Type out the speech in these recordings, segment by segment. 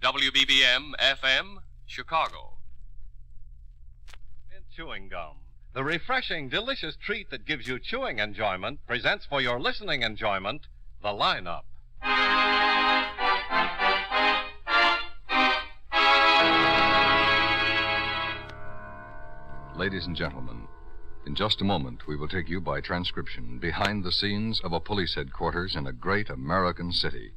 WBBM FM, Chicago. Chewing gum, the refreshing, delicious treat that gives you chewing enjoyment, presents for your listening enjoyment the lineup. Ladies and gentlemen, in just a moment we will take you by transcription behind the scenes of a police headquarters in a great American city,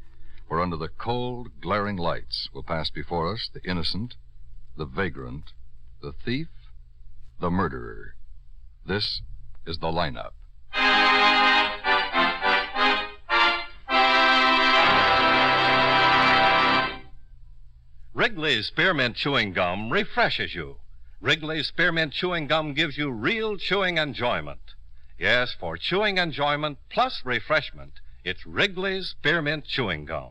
where under the cold, glaring lights will pass before us the innocent, the vagrant, the thief, the murderer. This is the lineup. Wrigley's Spearmint Chewing Gum refreshes you. Wrigley's Spearmint Chewing Gum gives you real chewing enjoyment. Yes, for chewing enjoyment plus refreshment, it's Wrigley's Spearmint Chewing Gum.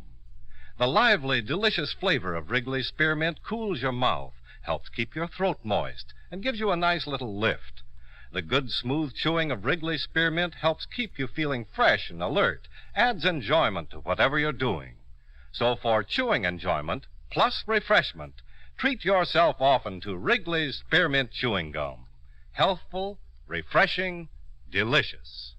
The lively, delicious flavor of Wrigley's Spearmint cools your mouth, helps keep your throat moist, and gives you a nice little lift. The good, smooth chewing of Wrigley's Spearmint helps keep you feeling fresh and alert, adds enjoyment to whatever you're doing. So for chewing enjoyment plus refreshment, treat yourself often to Wrigley's Spearmint Chewing Gum. Healthful, refreshing, delicious.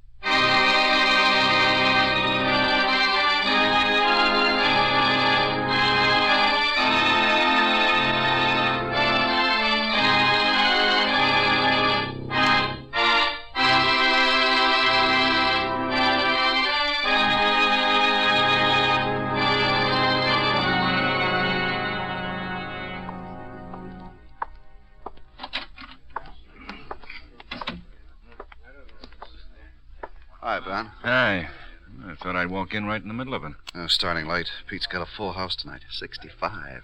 Hi, Ben. Hi. I thought I'd walk in right in the middle of it. Starting late. Pete's got a full house tonight. 65.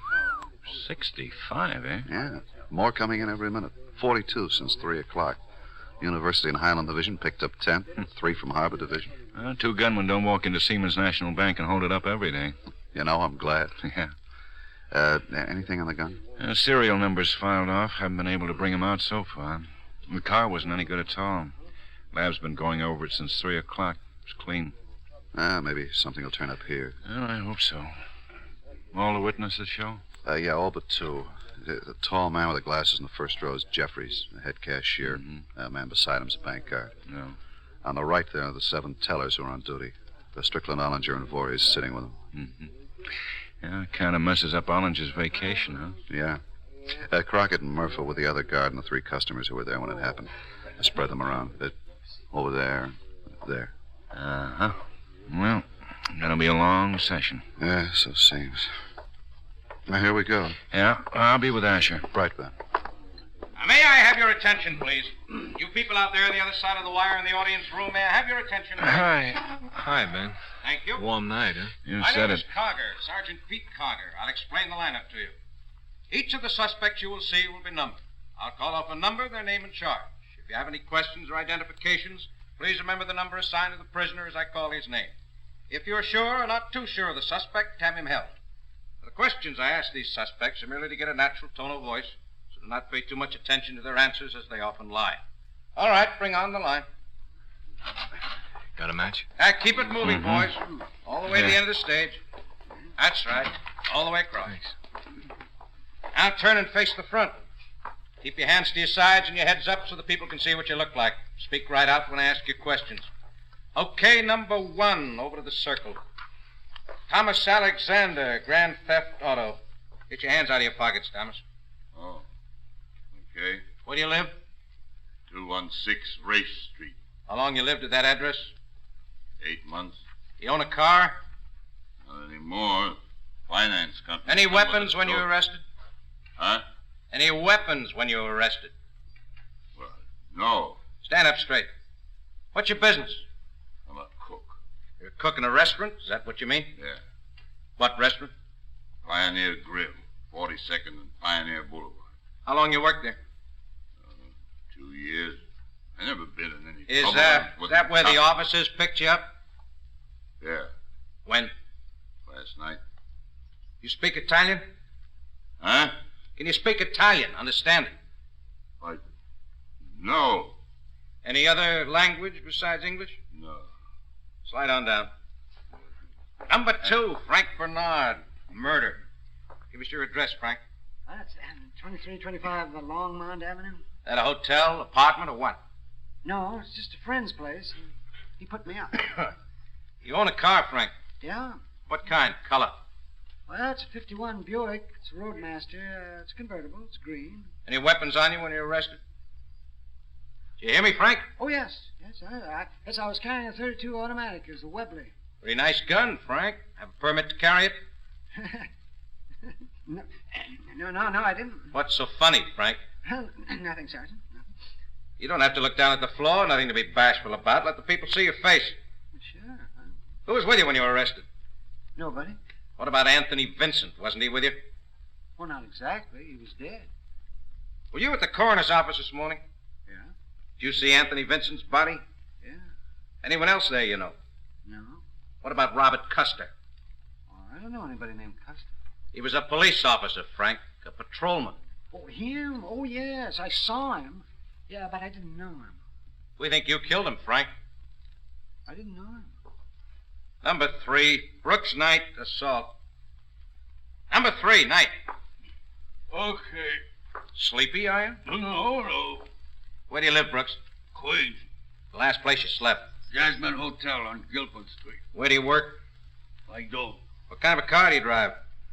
65, eh? Yeah. More coming in every minute. 42 since 3 o'clock. University and Highland Division picked up 10. 3 from Harbor Division. 2 gunmen don't walk into Seaman's National Bank and hold it up every day. You know, I'm glad. Yeah. Anything on the gun? Serial numbers filed off. Haven't been able to bring them out so far. The car wasn't any good at all. Lab's been going over it since 3 o'clock. It's clean. Maybe something will turn up here. Well, I hope so. All the witnesses show? Yeah, all but 2. The tall man with the glasses in the first row is Jeffries, the head cashier. Mm-hmm. The man beside him's a bank guard. No. On the right there are the 7 tellers who are on duty. Strickland, Ollinger, and Voorhees sitting with them. Mm-hmm. Yeah, it kind of messes up Ollinger's vacation, huh? Yeah. Crockett and Murphy were the other guard and the 3 customers who were there when it happened. I spread them around. Over there, there. Uh-huh. Well, gonna be a long session. Yeah, so seems. Now, here we go. Yeah, I'll be with Asher. Right, Ben. May I have your attention, please? You people out there on the other side of the wire in the audience room, may I have your attention, please? Hi, Ben. Thank you. Warm night, huh? You My said name it. is Cogger, Sergeant Pete Cogger. I'll explain the lineup to you. Each of the suspects you will see will be numbered. I'll call off a number, their name and charge. If you have any questions or identifications, please remember the number assigned to the prisoner as I call his name. If you're sure or not too sure of the suspect, have him held. The questions I ask these suspects are merely to get a natural tone of voice, so do not pay too much attention to their answers as they often lie. All right, bring on the line. Got a match? Keep it moving, boys. All the way to the end of the stage. That's right. All the way across. Thanks. Now turn and face the front. Keep your hands to your sides and your heads up so the people can see what you look like. Speak right out when I ask you questions. Okay, number 1, over to the circle. Thomas Alexander, Grand Theft Auto. Get your hands out of your pockets, Thomas. Oh, okay. Where do you live? 216 Race Street. How long you lived at that address? 8 months. You own a car? Not anymore. Finance company. Any weapons when you were arrested? Huh? Any weapons when you were arrested? Well, no. Stand up straight. What's your business? I'm a cook. You're a cook in a restaurant? Is that what you mean? Yeah. What restaurant? Pioneer Grill, 42nd and Pioneer Boulevard. How long you worked there? 2 years. I never been in any Is trouble. that where the officers picked you up? Yeah, When? last night. You speak Italian? Huh? Can you speak Italian? Understand it? Why, no. Any other language besides English? No. Slide on down. Number 2, Frank Bernard. Murder. Give us your address, Frank. That's 2325 Longmont Avenue. That a hotel, apartment, or what? No, it's just a friend's place. He put me up. You own a car, Frank. Yeah? What kind? Color? Well, it's a 51 Buick. It's a Roadmaster. It's convertible. It's green. Any weapons on you when you were arrested? Did you hear me, Frank? Oh, yes. Yes, I was carrying a 32 automatic. It was a Webley. Pretty nice gun, Frank. Have a permit to carry it? No, I didn't. What's so funny, Frank? Nothing, Sergeant. Nothing. You don't have to look down at the floor. Nothing to be bashful about. Let the people see your face. Sure. Who was with you when you were arrested? Nobody. What about Anthony Vincent? Wasn't he with you? Well, not exactly. He was dead. Were you at the coroner's office this morning? Yeah. Did you see Anthony Vincent's body? Yeah. Anyone else there you know? No. What about Robert Custer? Oh, I don't know anybody named Custer. He was a police officer, Frank. A patrolman. Oh, him? Oh, yes. I saw him. Yeah, but I didn't know him. We think you killed him, Frank. I didn't know him. Number 3, Brooks Knight, assault. Number 3, Knight. Okay. Sleepy, are you? No. Where do you live, Brooks? Queens. The last place you slept. Jasmine Hotel on Gilpin Street. Where do you work? I don't. What kind of a car do you drive?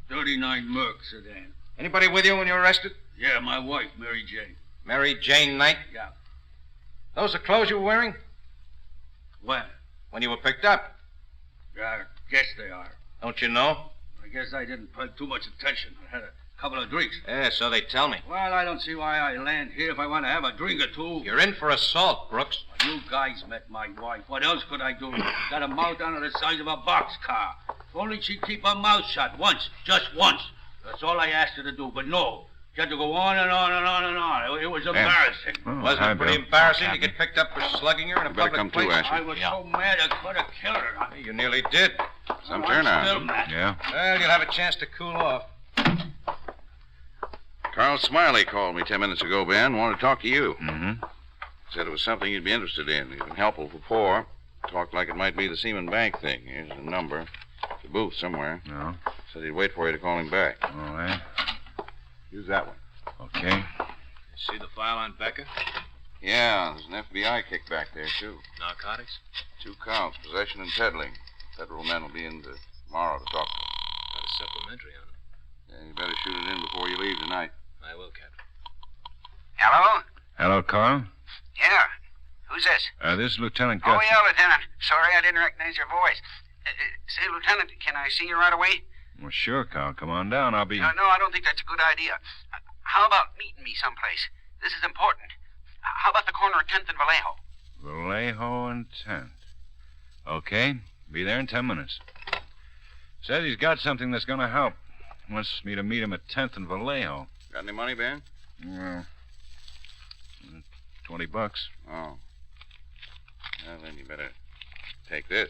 39 Merc sedan. Anybody with you when you were arrested? Yeah, my wife, Mary Jane. Mary Jane Knight? Yeah. Those the clothes you were wearing? When? When you were picked up? Yeah, guess they are. Don't you know? I guess I didn't pay too much attention. I had a couple of drinks. Yeah, so they tell me. Well, I don't see why I land here if I want to have a drink or two. You're in for assault, Brooks. You guys met my wife. What else could I do? Got a mouth on her the size of a boxcar. If only she'd keep her mouth shut once, just once. That's all I asked her to do, but no. She had to go on and on and on and on. It was embarrassing. Oh, Wasn't hi, it pretty Bill. embarrassing to get picked up for slugging her in a You better public come place? to, Asher. I was so mad I could have killed her. You nearly did. Some I'm turnout. still mad. Yeah. Well, you'll have a chance to cool off. Carl Smiley called me 10 minutes ago, Ben. Wanted to talk to you. Mm-hmm. Said it was something you'd be interested in. He's been helpful before. Talked like it might be the Seaman Bank thing. Here's the number. It's a booth somewhere. No. Said he'd wait for you to call him back. All right. Use that one. Okay. See the file on Becker? Yeah, there's an FBI kickback there, too. Narcotics? 2 counts, possession and peddling. Federal men will be in tomorrow to talk to him. Got a supplementary on him. Yeah, you better shoot it in before you leave tonight. I will, Captain. Hello? Hello, Carl. Yeah. Who's this? This is Lieutenant Oh, Gus. yeah, Lieutenant. Sorry, I didn't recognize your voice. Say, Lieutenant, can I see you right away? Well, sure, Carl. Come on down. I'll be... No, I don't think that's a good idea. How about meeting me someplace? This is important. How about the corner of 10th and Vallejo? Vallejo and 10th. Okay. Be there in 10 minutes. Says he's got something that's going to help. Wants me to meet him at 10th and Vallejo. Got any money, Ben? Well, $20. Oh. Well, then you better take this.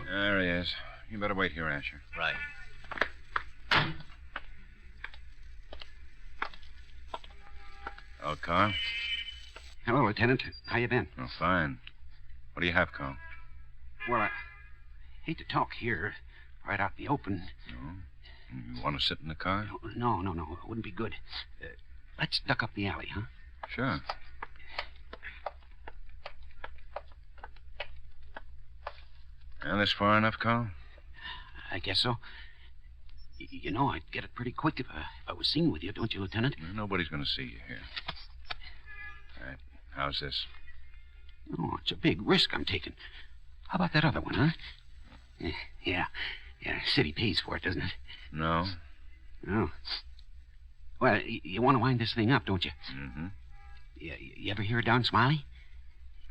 There he is. You better wait here, Asher. Right. Oh, Carl? Hello, Lieutenant. How you been? Oh, fine. What do you have, Carl? Well, I hate to talk here, right out in the open. No? You want to sit in the car? No. It wouldn't be good. Let's duck up the alley, huh? Sure. And this far enough, Carl? I guess so. You know, I'd get it pretty quick if I was seen with you, don't you, Lieutenant? Nobody's going to see you here. All right. How's this? Oh, it's a big risk I'm taking. How about that other one, huh? Yeah. City pays for it, doesn't it? No. Oh. Well, you want to wind this thing up, don't you? Mm-hmm. You ever hear of Don Smiley?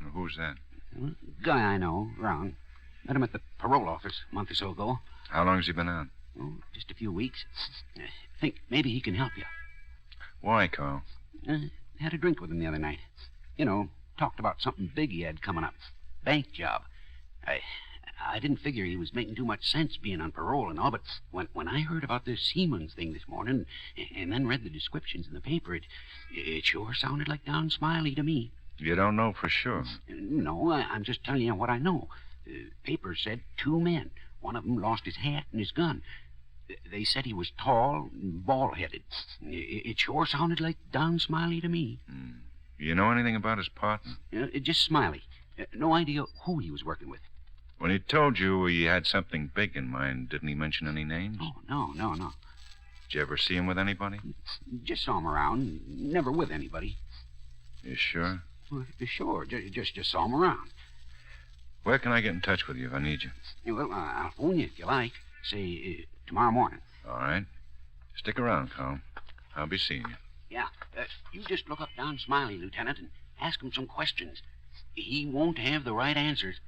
Well, who's that? Guy I know, around. Met him at the parole office a month or so ago. How long has he been out? Oh, just a few weeks. Think maybe he can help you. Why, Carl? Had a drink with him the other night. You know, talked about something big he had coming up. Bank job. I didn't figure he was making too much sense being on parole and all, but when I heard about this Siemens thing this morning and then read the descriptions in the paper, it sure sounded like Don Smiley to me. You don't know for sure? No, I'm just telling you what I know. The paper said 2 men. One of them lost his hat and his gun. They said he was tall and bald-headed. It sure sounded like Don Smiley to me. You know anything about his partner? Just Smiley. No idea who he was working with. When he told you he had something big in mind, didn't he mention any names? Oh, no. Did you ever see him with anybody? Just saw him around. Never with anybody. You sure? Well, sure. Just saw him around. Where can I get in touch with you if I need you? Well, I'll phone you if you like. Say, tomorrow morning. All right. Stick around, Carl. I'll be seeing you. Yeah. You just look up Don Smiley, Lieutenant, and ask him some questions. He won't have the right answers.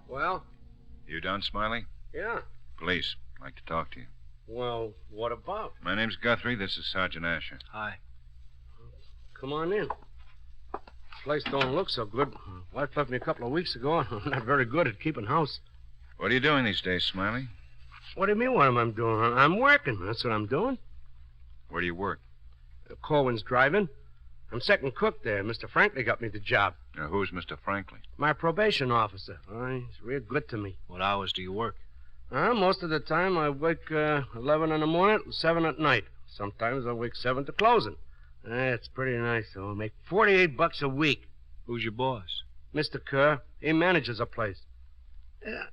Well? You Don Smiley? Yeah. Police. I'd like to talk to you. Well, what about? My name's Guthrie. This is Sergeant Asher. Hi. Come on in. Place don't look so good. Wife left me a couple of weeks ago. I'm not very good at keeping house. What are you doing these days, Smiley? What do you mean, what am I doing? I'm working. That's what I'm doing. Where do you work? Corwin's driving. I'm second cook there. Mr. Franklin got me the job. Now, who's Mr. Franklin? My probation officer. He's real good to me. What hours do you work? Most of the time I work 11 in the morning, 7 at night. Sometimes I work 7 to closing. It's pretty nice, though. I make $48 a week. Who's your boss? Mr. Kerr. He manages a place.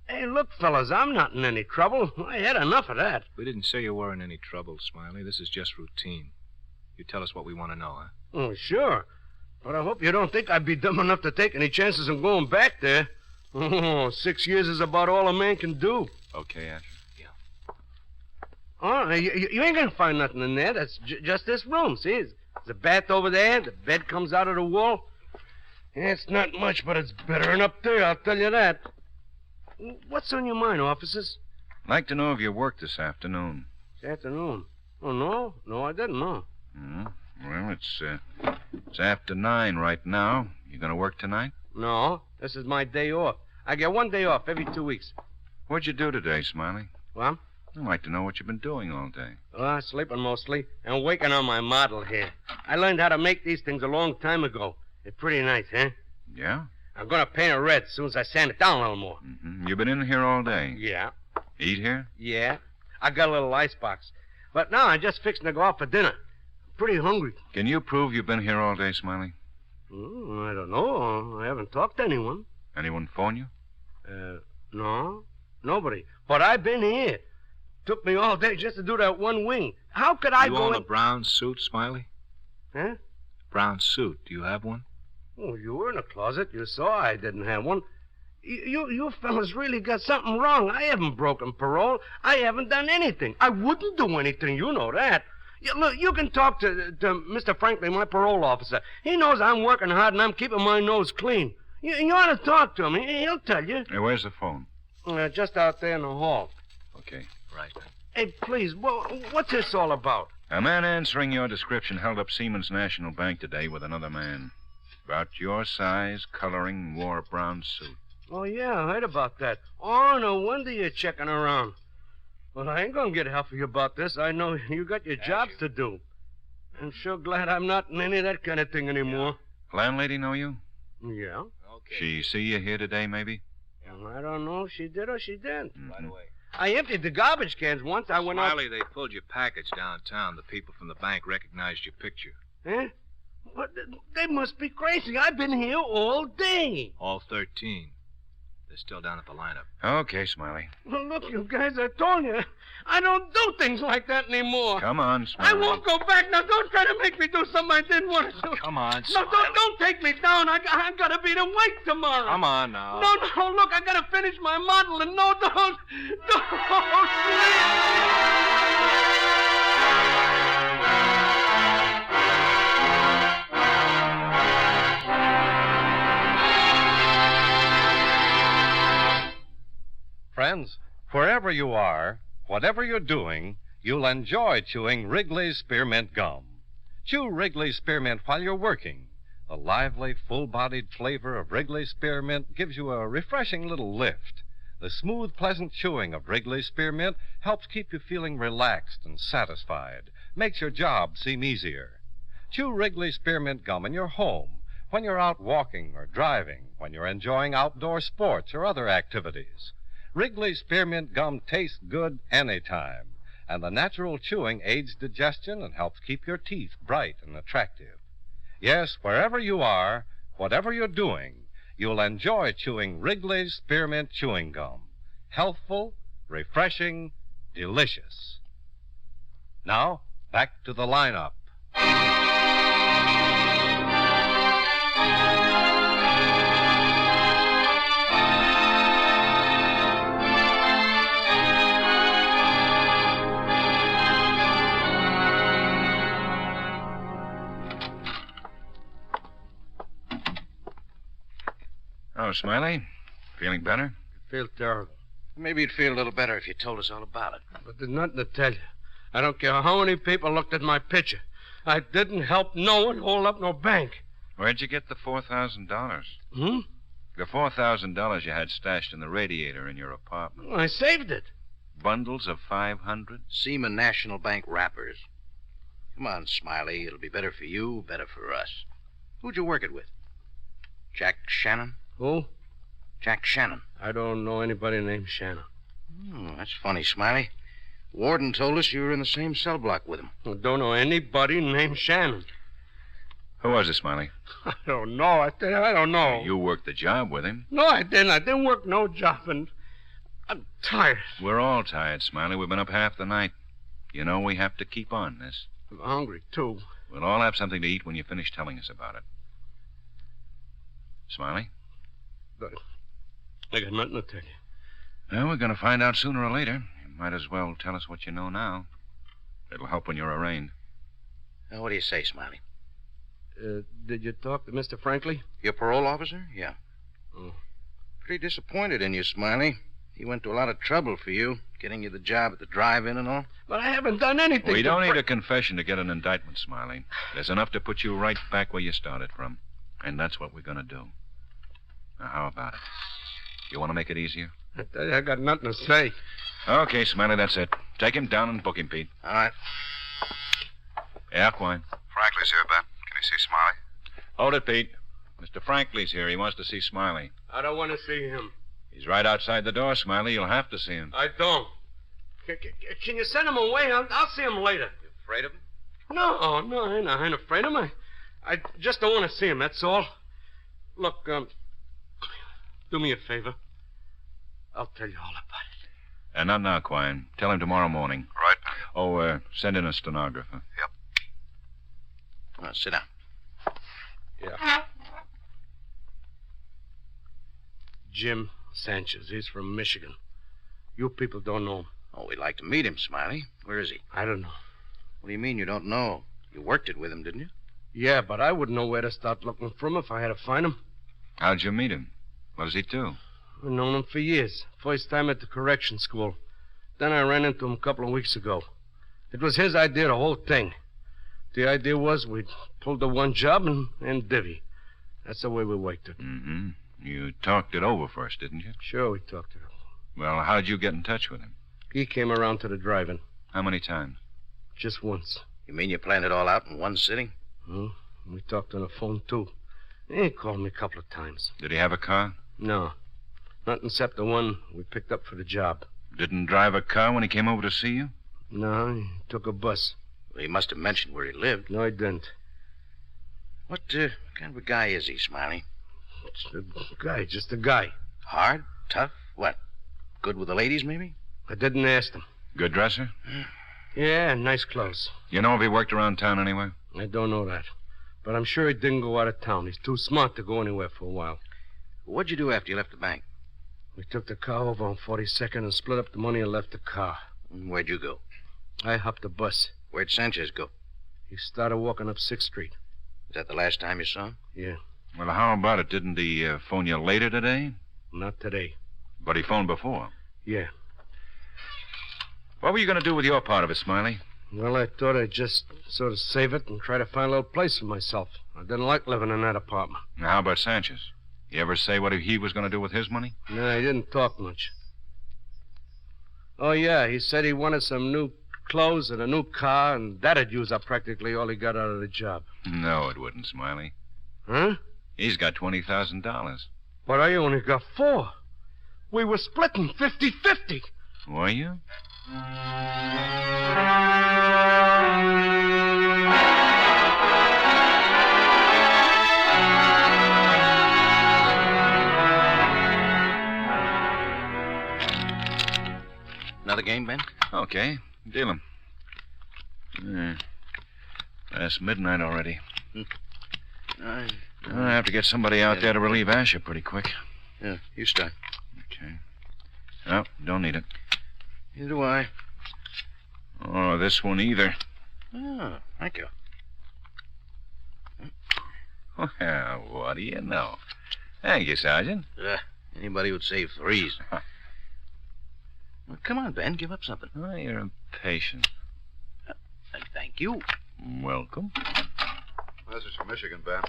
Hey, look, fellas, I'm not in any trouble. I had enough of that. We didn't say you were in any trouble, Smiley. This is just routine. You tell us what we want to know, huh? Oh, sure. But I hope you don't think I'd be dumb enough to take any chances in going back there. Oh, 6 years is about all a man can do. Okay, Asher. Yeah. Oh, you ain't gonna find nothing in there. That's just this room, see? There's a bath over there. The bed comes out of the wall. Yeah, it's not much, but it's better than up there, I'll tell you that. What's on your mind, officers? I'd like to know if you worked this afternoon. This afternoon? Oh, no? No, I didn't, no. Well, it's after 9 right now. You gonna work tonight? No, this is my day off. I get 1 day off every 2 weeks. What'd you do today, Smiley? What? I'd like to know what you've been doing all day. Sleeping mostly, and working on my model here. I learned how to make these things a long time ago. They're pretty nice, huh? Yeah? I'm gonna paint it red as soon as I sand it down a little more. You been in here all day? Yeah. Eat here? Yeah. I got a little icebox. But now I'm just fixing to go out for dinner. I'm pretty hungry. Can you prove you've been here all day, Smiley? I don't know. I haven't talked to anyone. Anyone phone you? No. Nobody. But I've been here. Took me all day just to do that one wing. How could I you go own in... a brown suit, Smiley? Huh? Brown suit. Do you have one? Oh, you were in a closet. You saw I didn't have one. You fellas really got something wrong. I haven't broken parole. I haven't done anything. I wouldn't do anything. You know that. Look, you can talk to Mr. Franklin, my parole officer. He knows I'm working hard and I'm keeping my nose clean. You ought to talk to him. He'll tell you. Hey, where's the phone? Just out there in the hall. Okay. Right. Hey, please, what's this all about? A man answering your description held up Siemens National Bank today with another man. About your size, coloring, wore a brown suit. Oh, yeah, I heard about that. Oh, no wonder you're checking around. Well, I ain't gonna get help for you about this. I know you got your jobs to do. I'm sure glad I'm not in any of that kind of thing anymore. Landlady know you? Yeah. Okay. She see you here today, maybe? I don't know if she did or she didn't. Right away. I emptied the garbage cans once. I went out... Smiley, they pulled your package downtown. The people from the bank recognized your picture. Huh? What? They must be crazy. I've been here all day. All 13. They're still down at the lineup. Okay, Smiley. Well, look, you guys, I told you. I don't do things like that anymore. Come on, Smiley. I won't go back. Now, don't try to make me do something I didn't want to do. Come on, No, Smiley. don't take me down. I got to be to work tomorrow. Come on now. No, look, I got to finish my model. And no, don't Friends, wherever you are, whatever you're doing, you'll enjoy chewing Wrigley's Spearmint Gum. Chew Wrigley's Spearmint while you're working. The lively, full-bodied flavor of Wrigley's Spearmint gives you a refreshing little lift. The smooth, pleasant chewing of Wrigley's Spearmint helps keep you feeling relaxed and satisfied, makes your job seem easier. Chew Wrigley's Spearmint Gum in your home, when you're out walking or driving, when you're enjoying outdoor sports or other activities. Wrigley's Spearmint Gum tastes good anytime, and the natural chewing aids digestion and helps keep your teeth bright and attractive. Yes, wherever you are, whatever you're doing, you'll enjoy chewing Wrigley's Spearmint Chewing Gum. Healthful, refreshing, delicious. Now, back to the lineup. Oh, Smiley, feeling better? I feel terrible. Maybe you'd feel a little better if you told us all about it. But there's nothing to tell you. I don't care how many people looked at my picture. I didn't help no one hold up no bank. Where'd you get the $4,000? Hmm? The $4,000 you had stashed in the radiator in your apartment. I saved it. Bundles of 500? Seaman National Bank wrappers. Come on, Smiley. It'll be better for you, better for us. Who'd you work it with? Jack Shannon? Who? Jack Shannon. I don't know anybody named Shannon. That's funny, Smiley. Warden told us you were in the same cell block with him. I don't know anybody named Shannon. Who was it, Smiley? I don't know. I tell you, I don't know. You worked the job with him. No, I didn't. I didn't work no job, and I'm tired. We're all tired, Smiley. We've been up half the night. You know we have to keep on this. I'm hungry, too. We'll all have something to eat when you finish telling us about it. Smiley? I got nothing to tell you. Well, we're going to find out sooner or later. You might as well tell us what you know now. It'll help when you're arraigned. Now, what do you say, Smiley? Did you talk to Mr. Franklin? Your parole officer? Yeah. Oh. Pretty disappointed in you, Smiley. He went to a lot of trouble for you, getting you the job at the drive-in and all. But I haven't done anything. We don't need a confession to get an indictment, Smiley. There's enough to put you right back where you started from. And that's what we're going to do. Now, how about it? You want to make it easier? I tell you, I got nothing to say. Okay, Smiley, that's it. Take him down and book him, Pete. All right. Yeah, Quine. Franklin's here, Ben. Can you see Smiley? Hold it, Pete. Mr. Franklin's here. He wants to see Smiley. I don't want to see him. He's right outside the door, Smiley. You'll have to see him. I don't. Can you send him away? I'll see him later. You afraid of him? No, I ain't afraid of him. I just don't want to see him, that's all. Look, do me a favor. I'll tell you all about it. And not now, Quine. Tell him tomorrow morning. Right. Oh, send in a stenographer. Yep. Well, sit down. Yeah. Jim Sanchez. He's from Michigan. You people don't know him. Oh, we'd like to meet him, Smiley. Where is he? I don't know. What do you mean you don't know? You worked it with him, didn't you? Yeah, but I wouldn't know where to start looking for him if I had to find him. How'd you meet him? What does he do? I've known him for years. First time at the correction school. Then I ran into him a couple of weeks ago. It was his idea, the whole thing. The idea was we'd pull the one job and divvy. That's the way we worked it. Mm-hmm. You talked it over first, didn't you? Sure, we talked it over. Well, how'd you get in touch with him? He came around to the drive-in. How many times? Just once. You mean you planned it all out in one sitting? We talked on the phone, too. He called me a couple of times. Did he have a car? No. Not except the one we picked up for the job. Didn't drive a car when he came over to see you? No, he took a bus. Well, he must have mentioned where he lived. No, he didn't. What kind of a guy is he, Smiley? Just a guy, just a guy. Hard? Tough? What? Good with the ladies, maybe? I didn't ask him. Good dresser? Yeah, nice clothes. You know if he worked around town anywhere? I don't know that. But I'm sure he didn't go out of town. He's too smart to go anywhere for a while. What'd you do after you left the bank? We took the car over on 42nd and split up the money and left the car. Where'd you go? I hopped the bus. Where'd Sanchez go? He started walking up 6th Street. Is that the last time you saw him? Yeah. Well, how about it? Didn't he phone you later today? Not today. But he phoned before. Yeah. What were you going to do with your part of it, Smiley? Well, I thought I'd just sort of save it and try to find a little place for myself. I didn't like living in that apartment. Now, how about Sanchez? You ever say what he was going to do with his money? No, he didn't talk much. Oh, yeah, he said he wanted some new clothes and a new car, and that'd use up practically all he got out of the job. No, it wouldn't, Smiley. Huh? He's got $20,000. But I only got 4. We were splitting 50-50. Were you? Another game, Ben? Okay. Deal 'em. Past midnight already. I have to get somebody out there to relieve Asher pretty quick. Yeah, you start. Okay. Oh, don't need it. Neither do I. Oh, this one either. Oh, thank you. Well, what do you know? Thank you, Sergeant. Anybody would save 3s. Well, come on, Ben, give up something. Oh, you're impatient. Thank you. Welcome. Message from Michigan, Ben.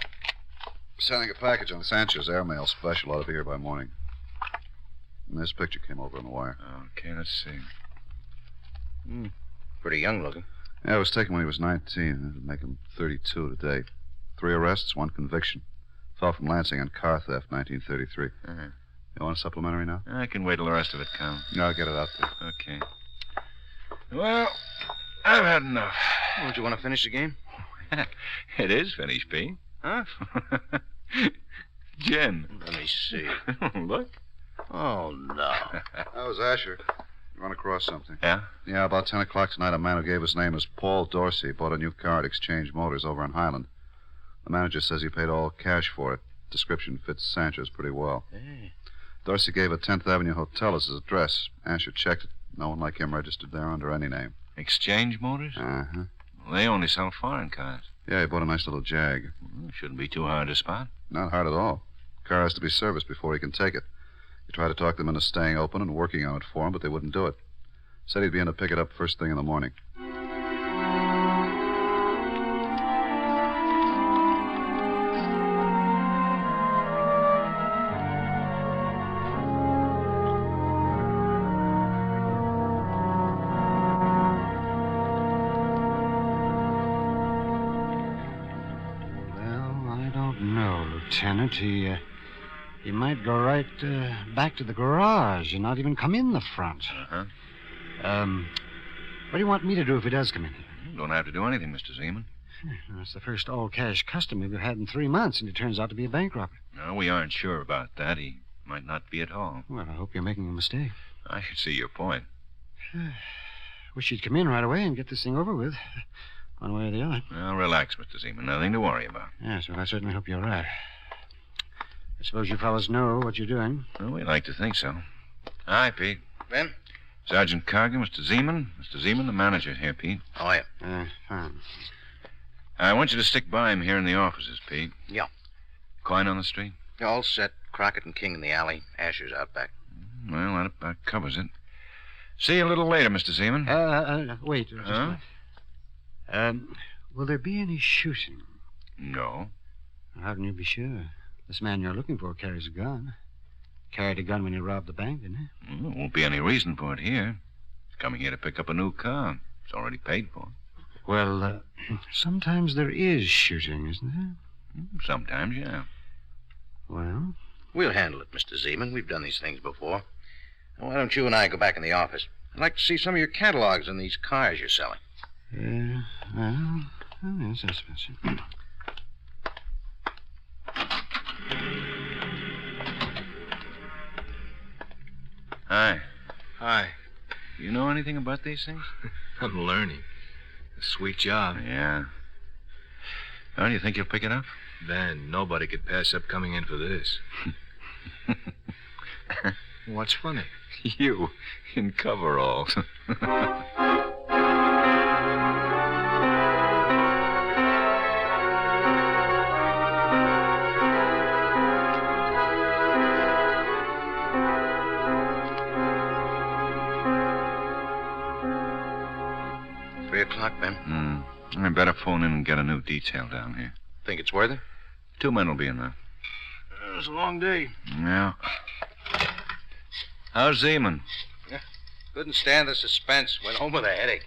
Sending a package on Sanchez airmail special. Ought to be here by morning. And this picture came over on the wire. Okay, let's see. Pretty young looking. Yeah, it was taken when he was 19. That would make him 32 today. 3 arrests, 1 conviction. Fell from Lansing on car theft, 1933. You want a supplementary now? I can wait till the rest of it comes. No, I'll get it out there. Okay. Well, I've had enough. Don't you want to finish the game? It is finished, Pete. Huh? Jen. Let me see. Look. Oh, no. That was Asher. Run across something. Yeah? Yeah, about 10 o'clock tonight, a man who gave his name as Paul Dorsey bought a new car at Exchange Motors over on Highland. The manager says he paid all cash for it. Description fits Sanchez pretty well. Hey. Dorsey gave a 10th Avenue hotel as his address. Asher checked it. No one like him registered there under any name. Exchange Motors? Uh-huh. Well, they only sell foreign cars. Yeah, he bought a nice little Jag. Well, shouldn't be too hard to spot. Not hard at all. Car has to be serviced before he can take it. He tried to talk them into staying open and working on it for him, but they wouldn't do it. Said he'd be in to pick it up first thing in the morning. Lieutenant, he might go right back to the garage and not even come in the front. What do you want me to do if he does come in here? You don't have to do anything, Mr. Zeman. It's the first all-cash customer we've had in 3 months, and he turns out to be a bank robber. No, we aren't sure about that. He might not be at all. Well, I hope you're making a mistake. I can see your point. Wish you'd come in right away and get this thing over with, one way or the other. Well, relax, Mr. Zeman. Nothing to worry about. Yes, well, I certainly hope you're right. I suppose you fellas know what you're doing. Well, we like to think so. Hi, Pete. Ben? Sergeant Cargan, Mr. Zeman. Mr. Zeman, the manager here, Pete. Oh, yeah. Fine. I want you to stick by him here in the offices, Pete. Yeah. Coin on the street? All set. Crockett and King in the alley. Asher's out back. Well, that about covers it. See you a little later, Mr. Zeman. Wait. Huh? Will there be any shooting? No. How can you be sure? This man you're looking for carries a gun. Carried a gun when he robbed the bank, didn't he? Well, there won't be any reason for it here. He's coming here to pick up a new car. It's already paid for. Well, sometimes there is shooting, isn't there? Sometimes, yeah. Well? We'll handle it, Mr. Zeman. We've done these things before. Now, why don't you and I go back in the office? I'd like to see some of your catalogs on these cars you're selling. Yes, I suppose so. Hi. Hi. You know anything about these things? I'm learning. A sweet job. Yeah. Oh, do you think you'll pick it up? Ben, nobody could pass up coming in for this. What's funny? You in coveralls. luck, Ben. I better phone in and get a new detail down here. Think it's worth it? 2 men will be enough. It's a long day. Yeah. How's Zeman? Couldn't stand the suspense. Went home with a headache.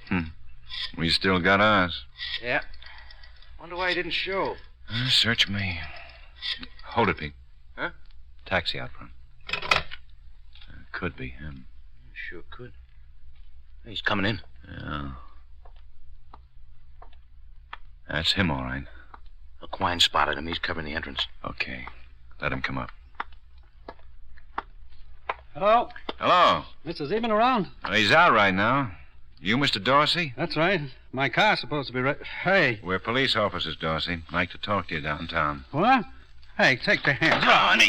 We still got ours. Yeah. Wonder why he didn't show. Search me. Hold it, Pete. Huh? Taxi out front. Could be him. Sure could. He's coming in. Yeah. That's him, all right. Quine spotted him. He's covering the entrance. Okay. Let him come up. Hello? Hello. Mr. Zeman around? Well, he's out right now. You Mr. Dorsey? That's right. My car's supposed to be right. Hey. We're police officers, Dorsey. Like to talk to you downtown. What? Hey, take the hand.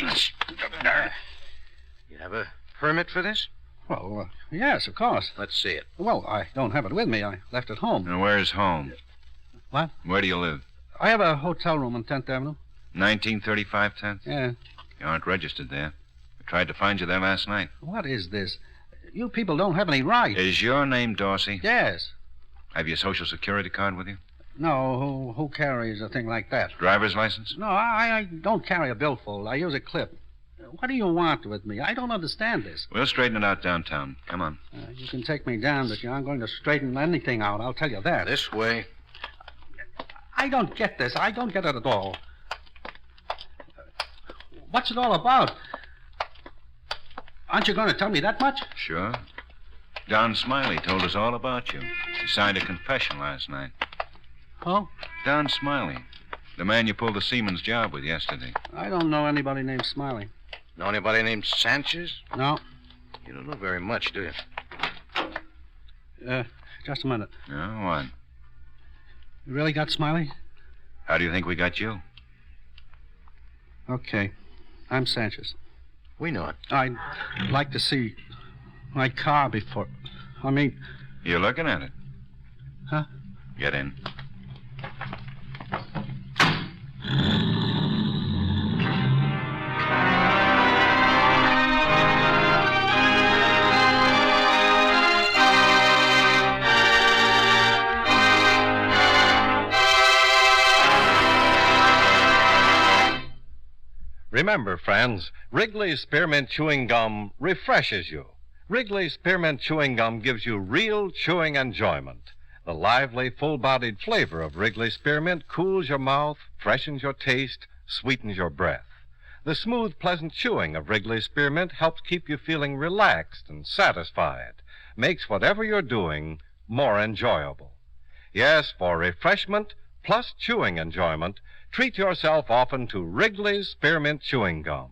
You have a permit for this? Well, yes, of course. Let's see it. Well, I don't have it with me. I left it home. And where's home? What? Where do you live? I have a hotel room on 10th Avenue. 1935 10th? Yeah. You aren't registered there. We tried to find you there last night. What is this? You people don't have any right. Is your name Dorsey? Yes. Have your Social Security card with you? No, who carries a thing like that? Driver's license? No, I don't carry a billfold. I use a clip. What do you want with me? I don't understand this. We'll straighten it out downtown. Come on. You can take me down, but you aren't going to straighten anything out. I'll tell you that. This way. I don't get this. I don't get it at all. What's it all about? Aren't you going to tell me that much? Sure. Don Smiley told us all about you. He signed a confession last night. Oh? Don Smiley. The man you pulled the seaman's job with yesterday. I don't know anybody named Smiley. Know anybody named Sanchez? No. You don't know very much, do you? Just a minute. No, what? You really got Smiley? How do you think we got you? Okay. I'm Sanchez. We know it. I'd like to see my car before... I mean... You're looking at it. Huh? Get in. Remember, friends, Wrigley's Spearmint Chewing Gum refreshes you. Wrigley's Spearmint Chewing Gum gives you real chewing enjoyment. The lively, full-bodied flavor of Wrigley's Spearmint cools your mouth, freshens your taste, sweetens your breath. The smooth, pleasant chewing of Wrigley's Spearmint helps keep you feeling relaxed and satisfied, makes whatever you're doing more enjoyable. Yes, for refreshment plus chewing enjoyment, treat yourself often to Wrigley's Spearmint Chewing Gum.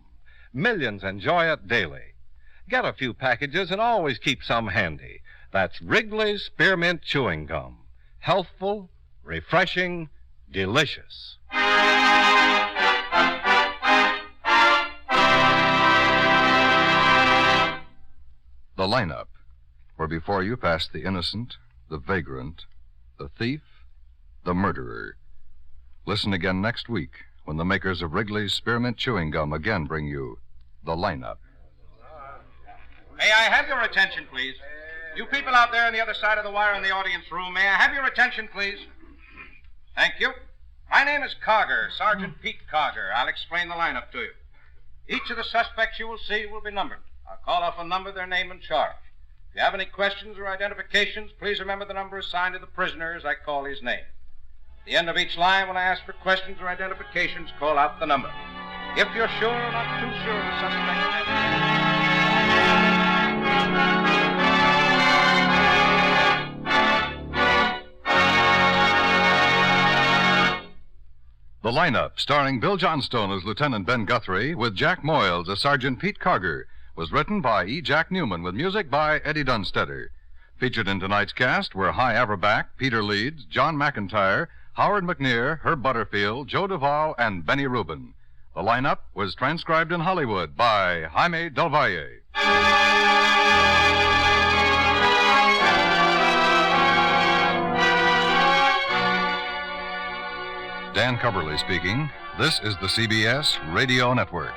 Millions enjoy it daily. Get a few packages and always keep some handy. That's Wrigley's Spearmint Chewing Gum. Healthful, refreshing, delicious. The lineup, where before you pass the innocent, the vagrant, the thief, the murderer. Listen again next week when the makers of Wrigley's Spearmint Chewing Gum again bring you The Lineup. May I have your attention, please? You people out there on the other side of the wire in the audience room, may I have your attention, please? Thank you. My name is Cogger, Sergeant Pete Cogger. I'll explain the lineup to you. Each of the suspects you will see will be numbered. I'll call off a number, their name, and charge. If you have any questions or identifications, please remember the number assigned to the prisoner as I call his name. At the end of each line, when I ask for questions or identifications, call out the number. If you're sure or not too sure of the suspect... The Lineup, starring Bill Johnstone as Lieutenant Ben Guthrie, with Jack Moyles as Sergeant Pete Cogger, was written by E. Jack Newman, with music by Eddie Dunstetter. Featured in tonight's cast were Hy Averback, Peter Leeds, John McIntyre, Howard McNear, Herb Butterfield, Joe Duvall, and Benny Rubin. The Lineup was transcribed in Hollywood by Jaime Del Valle. Dan Coverly speaking. This is the CBS Radio Network.